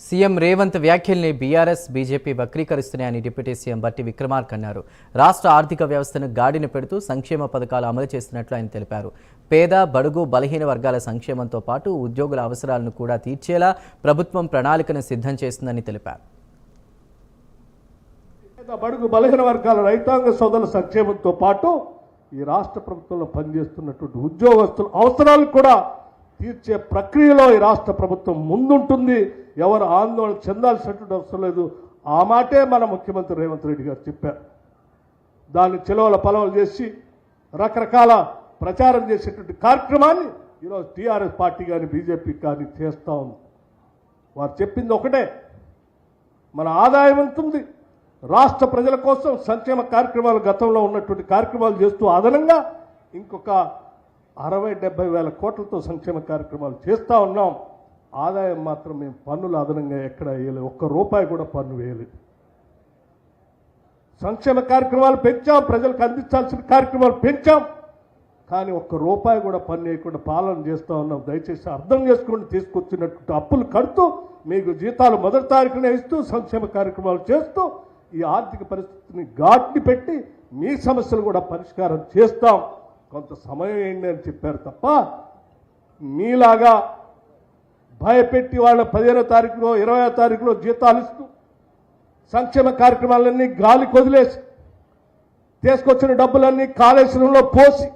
CM Revanth వ్యాఖ్యల్ని BRS BJP వక్రీకరిస్తున్నాయని deputy CM Bhatti Vikramarka అన్నారు. రాష్ట్ర ఆర్థిక వ్యవస్థను గాడిన పెడుతూ సంక్షేమ పథకాలు అమలు చేస్తున్నట్లు ఆయన తెలిపారు. పేద, బడుగు, బలహీన వర్గాల సంక్షేమంతో పాటు ఉద్యోగుల అవసరాలను కూడా తీర్చేలా ప్రభుత్వం ప్రణాళికను సిద్ధం చేస్తుందని తెలిపారు. బడుగు బలహీన వర్గాల రైతాంగ సోదరుల సంక్షేమంతో పాటు ఈ రాష్ట్ర ప్రభుత్వంలో పనిచేస్తున్నటువంటి ఉద్యోగస్తుల అవసరాలు కూడా తీర్చే ప్రక్రియలో ఈ రాష్ట్ర ప్రభుత్వం ముందుంటుంది. ఎవరు ఆందోళన చెందాల్సినటువంటి అవసరం లేదు. ఆ మాటే మన ముఖ్యమంత్రి రేవంత్ రెడ్డి గారు చెప్పారు. దాన్ని చెలవల పలవలు చేసి రకరకాల ప్రచారం చేసేటువంటి కార్యక్రమాన్ని ఈరోజు టీఆర్ఎస్ పార్టీ కానీ బీజేపీ కానీ చేస్తూ ఉంది. వారు చెప్పింది ఒకటే, మన ఆదాయం ఉంటుంది, రాష్ట్ర ప్రజల కోసం సంక్షేమ కార్యక్రమాలు గతంలో ఉన్నటువంటి కార్యక్రమాలు చేస్తూ అదనంగా ఇంకొక 60-70 వేల కోట్లతో సంక్షేమ కార్యక్రమాలు చేస్తూ ఉన్నాం. ఆదాయం మాత్రం మేము పన్నులు అదనంగా ఎక్కడ వేయలేదు, ఒక్క రూపాయి కూడా పన్ను వేయలేదు. సంక్షేమ కార్యక్రమాలు పెంచాం, ప్రజలకు అందించాల్సిన కార్యక్రమాలు పెంచాం, కానీ ఒక్క రూపాయి కూడా పన్ను వేయకుండా పాలన చేస్తూ ఉన్నాం. దయచేసి అర్థం చేసుకుని తీసుకొచ్చినటువంటి అప్పులు కడుతూ మీకు జీతాలు మొదటి తారీఖునే ఇస్తూ సంక్షేమ కార్యక్రమాలు చేస్తూ ఈ ఆర్థిక పరిస్థితిని ఘాట్ని పెట్టి మీ సమస్యలు కూడా పరిష్కారం చేస్తాం, కొంత సమయం ఏంటి అని చెప్పారు తప్ప మీలాగా భయపెట్టి వాళ్ళ 15వ తారీఖులో 20వ తారీఖులో జీతాలు ఇస్తూ సంక్షేమ కార్యక్రమాలన్నీ గాలి కొదిలేసి తీసుకొచ్చిన డబ్బులన్నీ కాళేశ్వరంలో పోసి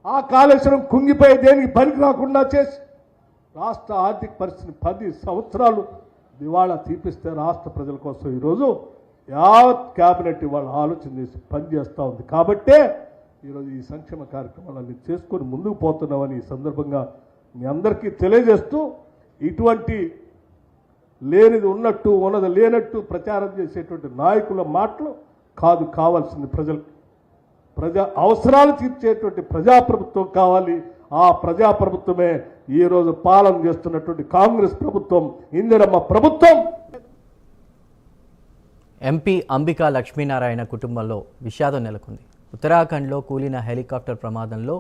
ఆ కాళేశ్వరం కుంగిపోయి దేనికి పనికి రాకుండా చేసి రాష్ట్ర ఆర్థిక పరిస్థితిని 10 సంవత్సరాలు దివాళా తీపిస్తే రాష్ట్ర ప్రజల కోసం ఈరోజు యావత్ క్యాబినెట్ ఇవాళ ఆలోచన చేసి పనిచేస్తూ ఉంది. కాబట్టే ఈరోజు ఈ సంక్షేమ కార్యక్రమాలన్నీ చేసుకొని ముందుకు పోతున్నామని ఈ సందర్భంగా మీ అందరికీ తెలియజేస్తూ, ఇటువంటి లేనిది ఉన్నట్టు ఉన్నది లేనట్టు ప్రచారం చేసేటువంటి నాయకుల మాటలు కాదు కావాల్సింది. ప్రజా అవసరాలు తీర్చేటువంటి ప్రజాప్రభుత్వం కావాలి. ఆ ప్రజాప్రభుత్వమే ఈరోజు పాలన చేస్తున్నటువంటి కాంగ్రెస్ ప్రభుత్వం, ఇందిరమ్మ ప్రభుత్వం. ఎంపీ అంబికా లక్ష్మీనారాయణ కుటుంబంలో విషాదం నెలకొంది. ఉత్తరాఖండ్లో కూలిన హెలికాప్టర్ ప్రమాదంలో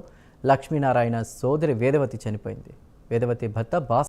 లక్ష్మీనారాయణ సోదరి వేదవతి చనిపోయింది. వేదవతి భర్త